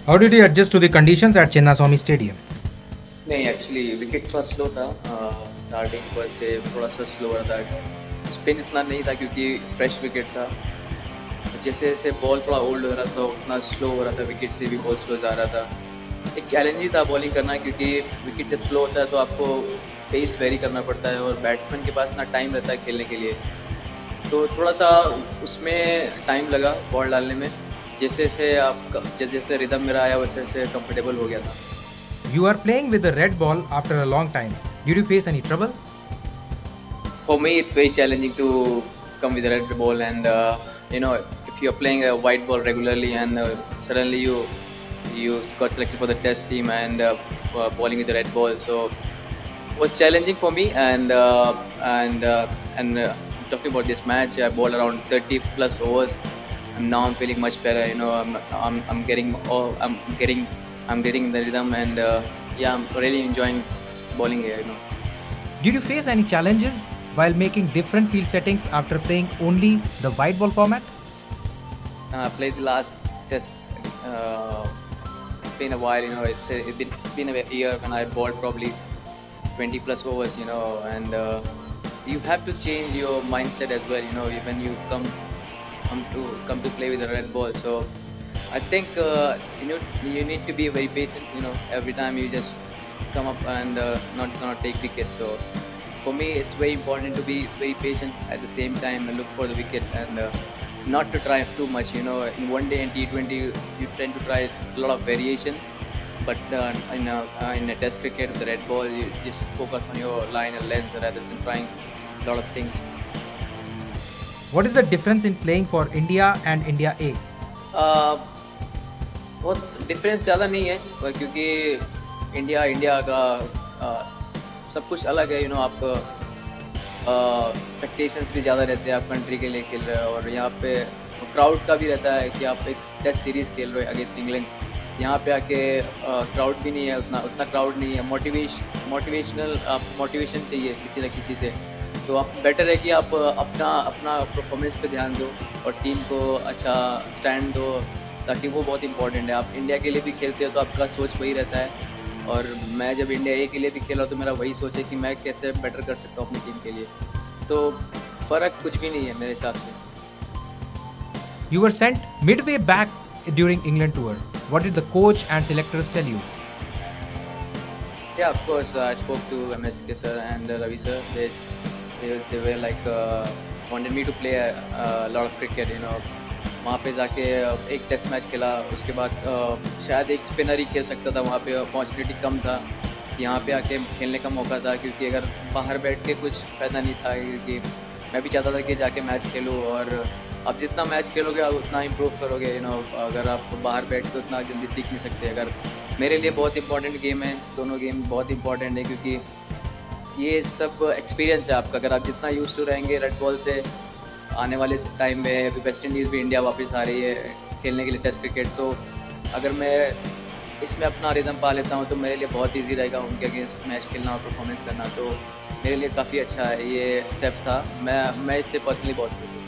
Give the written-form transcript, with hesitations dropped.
How did you adjust to the conditions at Chinnaswamy Stadium? नहीं, actually wicket थोड़ा slow था। Starting पर से थोड़ा सा स्लो हो रहा था। स्पिन इतना नहीं था क्योंकि फ्रेश विकेट था। जैसे जैसे बॉल थोड़ा ओल्ड हो रहा था उतना स्लो हो रहा था, विकेट से भी बॉल स्लो जा रहा था। एक चैलेंज ही था बॉलिंग करना, क्योंकि विकेट जब स्लो होता है तो आपको पेस वेरी करना पड़ता है और बैट्समैन के पास ना टाइम रहता है खेलने के लिए। तो थोड़ा सा उसमें टाइम लगा बॉल डालने में। जैसे जैसे आपका जैसे जैसे रिदम मेरा आया वैसे वैसे कंफर्टेबल हो गया था। You are playing with the red ball after a long time. Did you face any trouble? For me, it's very challenging to come with a red ball, and if you're playing a white ball regularly and suddenly you got selected for the test team and bowling with the red ball, so it was challenging for me. And talking about this match, I bowled around 30 plus overs, and now I'm feeling much better. I'm getting the rhythm, and yeah, I'm really enjoying bowling here. Did you face any challenges while making different field settings after playing only the white ball format? I played the last test. It's been a while, it's been a year when I bowled probably 20 plus overs, and you have to change your mindset as well, when you come to play with a red ball. So I think you need to be very patient, every time you just come up and not gonna take wickets. So for me, it's very important to be very patient at the same time and look for the wicket, and not to try too much. In one day in T20, you tend to try a lot of variations, but in a test cricket with the red ball, you just focus on your line and length rather than trying a lot of things. What is the difference in playing for India and India A? बहुत difference ज़्यादा नहीं है, क्योंकि India का सब कुछ अलग है। आप एक्सपेक्टेशंस भी ज़्यादा रहते हैं, आप कंट्री के लिए खेल रहे हो, और यहाँ पे क्राउड का भी रहता है कि आप एक टेस्ट सीरीज़ खेल रहे हो अगेंस्ट इंग्लैंड। यहाँ पे आके क्राउड भी नहीं है, उतना क्राउड नहीं है। मोटिवेशन चाहिए किसी न किसी से। तो आप बेटर है कि आप अपना परफॉर्मेंस पे ध्यान दो और टीम को अच्छा स्टैंड दो, ताकि वो बहुत इंपॉर्टेंट है। आप इंडिया के लिए भी खेलते हो तो आपका सोच वही रहता है, और मैं जब इंडिया ए के लिए भी खेला तो मेरा वही सोच है कि मैं कैसे बेटर कर सकता हूँ अपनी टीम के लिए। तो फ़र्क कुछ भी नहीं है मेरे हिसाब से। You were sent midway back during England tour. What did the coach and selectors tell you? Yeah, of course, I spoke to MSK sir and Ravi sir. They were like wanted me to play a lot of cricket. वहाँ पे जाके एक test match खेला, उसके बाद शायद एक spinner ही खेल सकता था। वहाँ पे अपॉर्चुनिटी कम था, यहाँ पे आके खेलने का मौका था, क्योंकि अगर बाहर बैठ के कुछ फ़ायदा नहीं था, क्योंकि मैं भी चाहता था कि जाके मैच खेलूँ। और अब जितना मैच खेलोगे आप उतना इम्प्रूव करोगे। अगर आप बाहर बैठ के उतना जल्दी सीख नहीं सकते। अगर मेरे लिए बहुत इंपॉर्टेंट गेम है, दोनों गेम बहुत इंपॉर्टेंट है, क्योंकि ये सब एक्सपीरियंस है आपका। अगर आप जितना यूज़ टू रहेंगे रेड बॉल से, आने वाले टाइम में वेस्ट इंडीज़ भी इंडिया वापस आ रही है खेलने के लिए टेस्ट क्रिकेट, तो अगर मैं इसमें अपना रिदम पा लेता हूँ तो मेरे लिए बहुत इजी रहेगा उनके अगेंस्ट मैच खेलना और परफॉर्मेंस करना। तो मेरे लिए काफ़ी अच्छा है ये स्टेप था। मैं इससे पर्सनली बहुत खुश हूँ।